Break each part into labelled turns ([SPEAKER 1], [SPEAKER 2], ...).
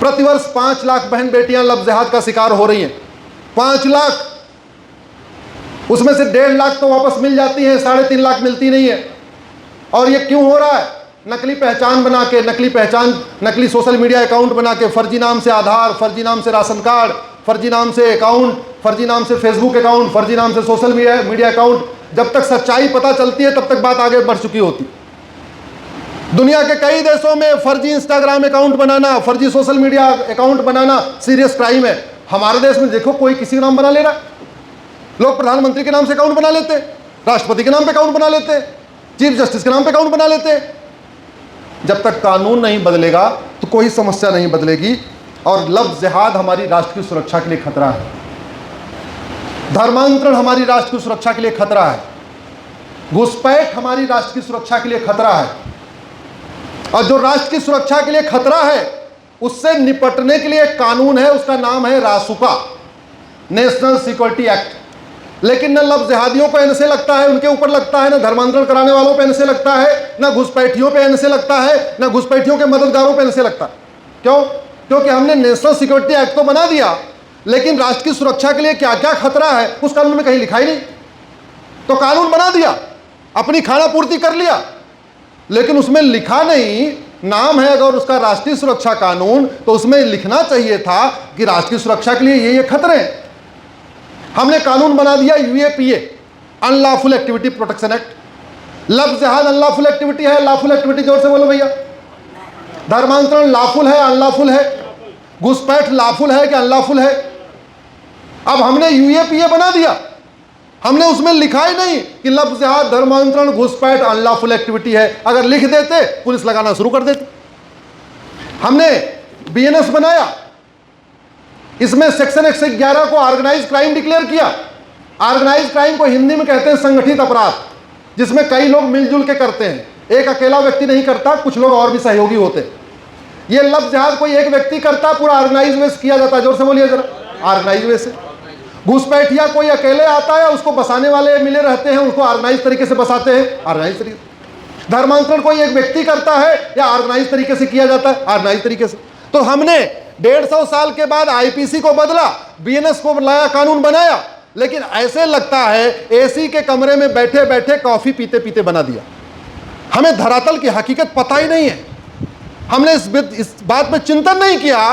[SPEAKER 1] प्रतिवर्ष 5 लाख बहन बेटियां लफ्ज़ जिहाद का शिकार हो रही हैं। 5 लाख, उसमें से 1.5 लाख तो वापस मिल जाती हैं, 3.5 लाख मिलती नहीं है। और ये क्यों हो रहा है? नकली पहचान बना के, नकली सोशल मीडिया अकाउंट बना के, फर्जी नाम से आधार, फर्जी नाम से राशन कार्ड, फर्जी नाम से अकाउंट, फर्जी नाम से फेसबुक अकाउंट, फर्जी नाम से सोशल मीडिया अकाउंट। जब तक सच्चाई पता चलती है तब तक बात आगे बढ़ चुकी होती। दुनिया के कई देशों में फर्जी इंस्टाग्राम अकाउंट बनाना, फर्जी सोशल मीडिया अकाउंट बनाना सीरियस क्राइम है। हमारे देश में देखो, कोई किसी का नाम बना ले रहा है। लोग प्रधानमंत्री के नाम से अकाउंट बना लेते हैं, राष्ट्रपति के नाम पे अकाउंट बना लेते हैं, चीफ जस्टिस के नाम पे अकाउंट बना लेते हैं। जब तक कानून नहीं बदलेगा तो कोई समस्या नहीं बदलेगी। और लफ्ज़ जिहाद हमारी राष्ट्र की सुरक्षा के लिए खतरा है, धर्मांतरण हमारी राष्ट्र की सुरक्षा के लिए खतरा है, घुसपैठ हमारी राष्ट्र की सुरक्षा के लिए खतरा है। और जो राष्ट्र की सुरक्षा के लिए खतरा है उससे निपटने के लिए एक कानून है, उसका नाम है रासुका, नेशनल सिक्योरिटी एक्ट। लेकिन न लफ्ज़ जिहादियों को इनसे लगता है, उनके ऊपर लगता है, न धर्मांतरण कराने वालों पे इनसे लगता है, न घुसपैठियों पे इनसे लगता है, न घुसपैठियों के मददगारों पे इनसे लगता है। क्यों? क्योंकि हमने नेशनल सिक्योरिटी एक्ट तो बना दिया, लेकिन राष्ट्र की सुरक्षा के लिए क्या क्या खतरा है उस कानून में कहीं लिखा ही नहीं। तो कानून बना दिया, अपनी खाना पूर्ति कर लिया, लेकिन उसमें लिखा नहीं, नाम है अगर उसका राष्ट्रीय सुरक्षा कानून, तो उसमें लिखना चाहिए था कि राष्ट्र की सुरक्षा के लिए ये खतरे हैं। हमने कानून बना दिया UAPA, unlawful activity protection act. लफ्ज़ जिहाद अनलॉफुल एक्टिविटी है, लॉफुल एक्टिविटी जोर से बोलो भैया। धर्मांतरण लॉफुल है, अनलॉफुल है? घुसपैठ लॉफुल है कि अनलॉफुल है? अब हमने यूएपीए बना दिया, हमने उसमें लिखा ही नहीं कि लफ्ज़ जिहाद, धर्मांतरण, घुसपैठ अनलॉफुल एक्टिविटी है। अगर लिख देते पुलिस लगाना शुरू कर देती। हमने बीएनएस बनाया, इसमें सेक्शन 111 को ऑर्गेनाइज क्राइम डिक्लेयर किया। ऑर्गेनाइज क्राइम को हिंदी में कहते हैं संगठित अपराध, जिसमें कई लोग मिलजुल के करते हैं, एक अकेला व्यक्ति नहीं करता, कुछ लोग और भी सहयोगी होते हैं। ये लफ्ज़ जिहाद कोई एक व्यक्ति करता, पूरा ऑर्गेनाइज वे से किया जाता है। जोर से बोलिए जरा, ऑर्गेनाइज वे से। घुसपैठिया कोई अकेले आता है, उसको बसाने वाले मिले रहते हैं, उसको ऑर्गेनाइज तरीके से बसाते हैं, ऑर्गेनाइज तरीके से। धर्मांतरण कोई एक व्यक्ति करता है या ऑर्गेनाइज तरीके से किया जाता है, ऑर्गेनाइज तरीके से। तो हमने 150 साल के बाद आईपीसी को बदला, बीएनएस को लाया, कानून बनाया, लेकिन ऐसे लगता है एसी के कमरे में बैठे बैठे कॉफी पीते पीते बना दिया। हमें धरातल की हकीकत पता ही नहीं है। हमने इस बात पे चिंतन नहीं किया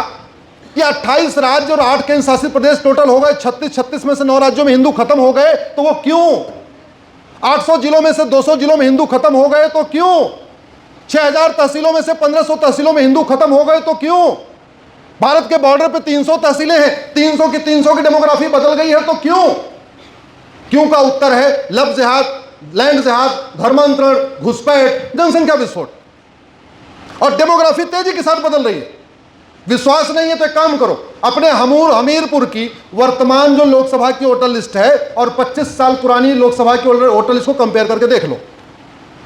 [SPEAKER 1] कि 28 राज्य और 8 केंद्र शासित प्रदेश टोटल हो गए, 36 में से 9 राज्यों में हिंदू खत्म हो गए, तो वो क्यों? 800 जिलों में से 200 जिलों में हिंदू खत्म हो गए, तो क्यों? 6000 तहसीलों में से 1500 तहसीलों में हिंदू खत्म हो गए, तो क्यों? भारत के बॉर्डर पे 300 तहसीलें हैं, 300 की डेमोग्राफी बदल गई है, तो क्यों? क्यों का उत्तर है लफ्ज़ जिहाद, लैंड जिहाद, धर्मांतरण, घुसपैठ, जनसंख्या विस्फोट। और डेमोग्राफी तेजी के साथ बदल रही है। विश्वास नहीं है तो एक काम करो, अपने हमीरपुर की वर्तमान जो लोकसभा की वोटर लिस्ट है और 25 साल पुरानी लोकसभा की वोटर लिस्ट को कंपेयर करके देख लो।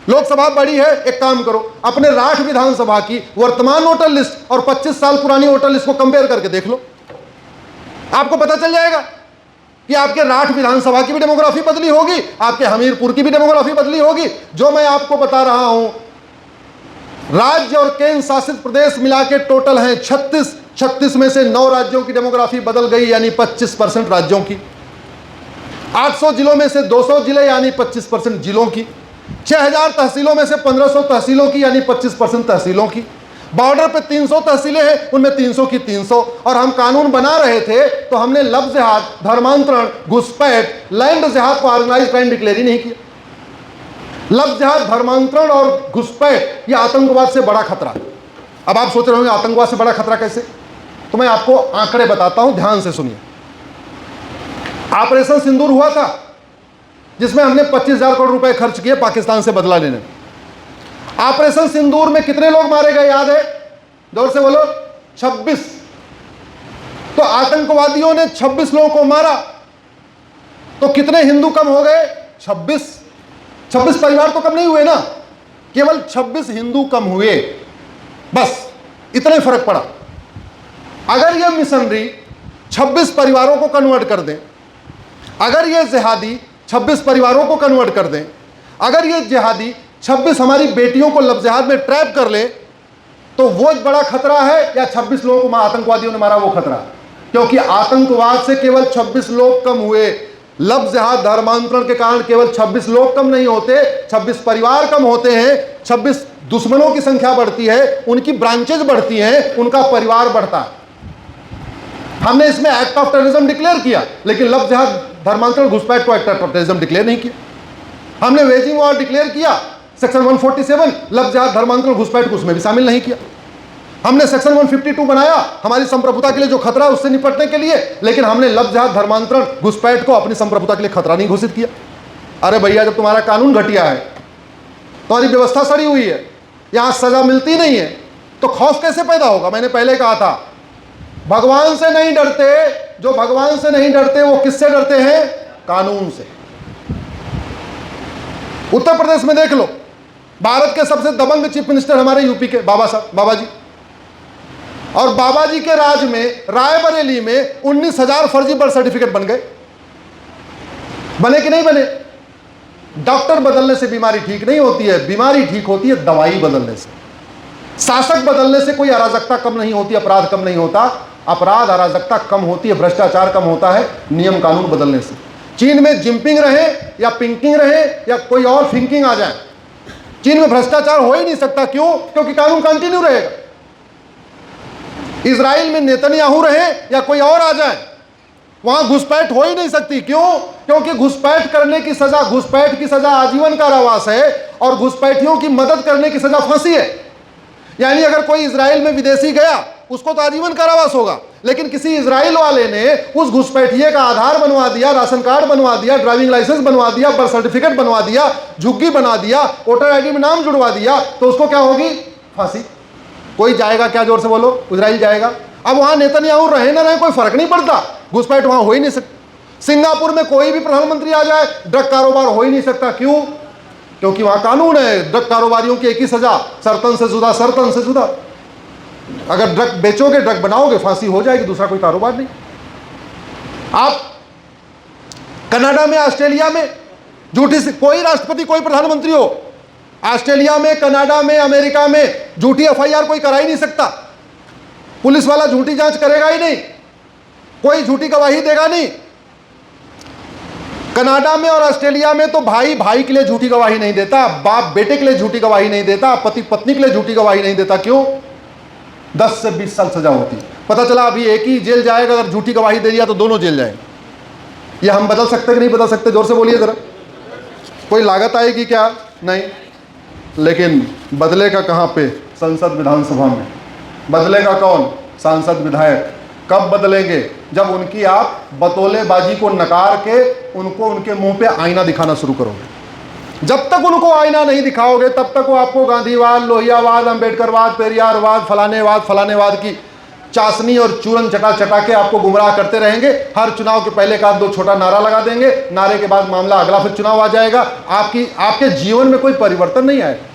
[SPEAKER 1] लोकसभा बड़ी है, एक काम करो, अपने राठ विधानसभा की वर्तमान वोटर लिस्ट और 25 साल पुरानी वोटर लिस्ट को कंपेयर करके देख लो। आपको पता चल जाएगा कि आपके राठ विधानसभा की भी डेमोग्राफी बदली होगी, आपके हमीरपुर की भी डेमोग्राफी बदली होगी। जो मैं आपको बता रहा हूं, राज्य और केंद्र शासित प्रदेश मिला के टोटल हैं 36 में से 9 राज्यों की डेमोग्राफी बदल गई, यानी 25% राज्यों की। 800 जिलों में से 200 जिले, यानी 25% जिलों की। 6000 तहसीलों में से 1500 तहसीलों की, यानी 25% तहसीलों की। बॉर्डर पे 300 तहसीलें हैं, उनमें 300 की 300। और हम कानून बना रहे थे तो हमने लफ्ज़ जिहाद, धर्मांतरण, घुसपैठ, लैंड जिहाद को ऑर्गेनाइज क्राइम डिक्लेयर ही नहीं किया। लफ्ज़ जिहाद, धर्मांतरण और घुसपैठ ये आतंकवाद से बड़ा खतरा। अब आप सोच रहे होंगे आतंकवाद से बड़ा खतरा कैसे? तो मैं आपको आंकड़े बताता हूं, ध्यान से सुनिए। ऑपरेशन सिंदूर हुआ था, जिसमें हमने 25,000 करोड़ रुपए खर्च किए पाकिस्तान से बदला लेने। ऑपरेशन सिंदूर में कितने लोग मारे गए याद है? जोर से बोलो, 26। तो आतंकवादियों ने 26 लोगों को मारा, तो कितने हिंदू कम हो गए? 26 परिवार तो कम नहीं हुए ना, केवल 26 हिंदू कम हुए, बस इतना ही फर्क पड़ा। अगर ये मिशनरी 26 परिवारों को कन्वर्ट कर दें, अगर ये जिहादी 26 परिवारों को कन्वर्ट कर दें, अगर ये जिहादी 26 हमारी बेटियों को लफ्ज़ जिहाद में ट्रैप कर ले, तो वो बड़ा खतरा है या 26 लोगों को आतंकवादियों ने मारा वो खतरा? क्योंकि आतंकवाद से केवल 26 लोग कम हुए, लफ्ज जिहाद धर्मांतरण के कारण केवल 26 लोग कम नहीं होते, 26 परिवार कम होते हैं, 26 दुश्मनों की संख्या बढ़ती है, उनकी ब्रांचेज बढ़ती हैं, उनका परिवार बढ़ता है। हमने इसमें एक्ट ऑफ टेररिज्म डिक्लेयर किया, लेकिन लफ्ज जिहाद धर्मांतरण घुसपैठ को एक्ट ऑफ टेररिज्म डिक्लेयर नहीं किया। हमने वेजिंग वॉर डिक्लेयर किया, सेक्शन 147 लफ्ज जिहाद धर्मांतरण घुसपैठ को उसमें भी शामिल नहीं किया। हमने सेक्शन 152 बनाया हमारी संप्रभुता के लिए जो खतरा है उससे निपटने के लिए, लेकिन हमने लफ्ज जिहाद धर्मांतरण घुसपैठ को अपनी संप्रभुता के लिए खतरा नहीं घोषित किया। अरे भैया, जब तुम्हारा कानून घटिया है, तुम्हारी व्यवस्था सड़ी हुई है, यहां सजा मिलती नहीं है, तो खौफ कैसे पैदा होगा? मैंने पहले कहा था, भगवान से नहीं डरते, जो भगवान से नहीं डरते वो किससे डरते हैं? कानून से। उत्तर प्रदेश में देख लो, भारत के सबसे दबंग चीफ मिनिस्टर हमारे यूपी के बाबा जी, और बाबा जी के राज में रायबरेली में 19,000 फर्जी बर्थ सर्टिफिकेट बन गए। बने कि नहीं बने? डॉक्टर बदलने से बीमारी ठीक नहीं होती है, बीमारी ठीक होती है दवाई बदलने से। शासक बदलने से कोई अराजकता कम नहीं होती, अपराध कम नहीं होता, अपराध अराजकता कम होती है, भ्रष्टाचार कम होता है नियम कानून बदलने से। चीन में जिनपिंग रहे या पिंकिंग रहे या कोई और थिंकिंग आ जाए, चीन में भ्रष्टाचार हो ही नहीं सकता। क्यों? क्योंकि कानून कंटिन्यू रहेगा। इजराइल में नेतन्याहू रहे या कोई और आ जाए, वहां घुसपैठ हो ही नहीं सकती। क्यों? क्योंकि घुसपैठ करने की सजा, घुसपैठ की सजा आजीवन कारावास है, और घुसपैठियों की मदद करने की सजा फांसी है। यानी अगर कोई इजराइल में विदेशी गया उसको तो आजीवन कारावास होगा, लेकिन किसी इजराइल वाले ने उस घुसपैठिए का आधार बनवा दिया, राशन कार्ड बनवा दिया, ड्राइविंग लाइसेंस बनवा दिया, बर्थ सर्टिफिकेट बनवा दिया, झुग्गी बना दिया, वोटर आईडी में नाम जुड़वा दिया, तो उसको क्या होगी? फांसी। कोई जाएगा क्या? जोर से बोलो। इजराइल जाएगा। अब वहां नेतन्याहू रहे ना रहे कोई फर्क नहीं पड़ता, घुसपैठ वहां हो ही नहीं सकती। सिंगापुर में कोई भी प्रधानमंत्री आ जाए, ड्रग कारोबार हो ही नहीं सकता। क्यों? क्योंकि वहां कानून है, ड्रग कारोबारियों की एक ही सजा, सर्तन से जुदा, सर्तन से जुदा। अगर ड्रग बेचोगे, ड्रग बनाओगे, फांसी हो जाएगी, दूसरा कोई कारोबार नहीं। आप कनाडा में, ऑस्ट्रेलिया में झूठी से कोई राष्ट्रपति, कोई प्रधानमंत्री हो, ऑस्ट्रेलिया में, कनाडा में, अमेरिका में झूठी एफआईआर कोई करा ही नहीं सकता। पुलिस वाला झूठी जांच करेगा ही नहीं, कोई झूठी गवाही देगा नहीं। कनाडा में और ऑस्ट्रेलिया में तो भाई भाई के लिए झूठी गवाही नहीं देता, बाप बेटे के लिए झूठी गवाही नहीं देता, पति पत्नी के लिए झूठी गवाही नहीं देता। क्यों? 10 से 20 साल सजा होती। पता चला अभी एक ही जेल जाएगा, अगर झूठी गवाही दे दिया तो दोनों जेल जाएंगे। ये हम बदल सकते कि नहीं बदल सकते? जोर से बोलिए जरा। कोई लागत आएगी क्या? नहीं। लेकिन बदलेगा कहां पे? संसद विधानसभा में। बदलेगा कौन? सांसद विधायक। कब बदलेंगे? जब उनकी आप बतौलेबाजी को नकार के उनको उनके मुंह पे आईना दिखाना शुरू करोगे। जब तक उनको आईना नहीं दिखाओगे तब तक वो आपको गांधीवाद, लोहियावाद, अंबेडकरवाद, पेरियारवाद, फलानेवाद की चाशनी और चूरन चटा चटा के आपको गुमराह करते रहेंगे। हर चुनाव के पहले का 2 छोटा नारा लगा देंगे, नारे के बाद मामला अगला फिर चुनाव आ जाएगा। आपके जीवन में कोई परिवर्तन नहीं आएगा।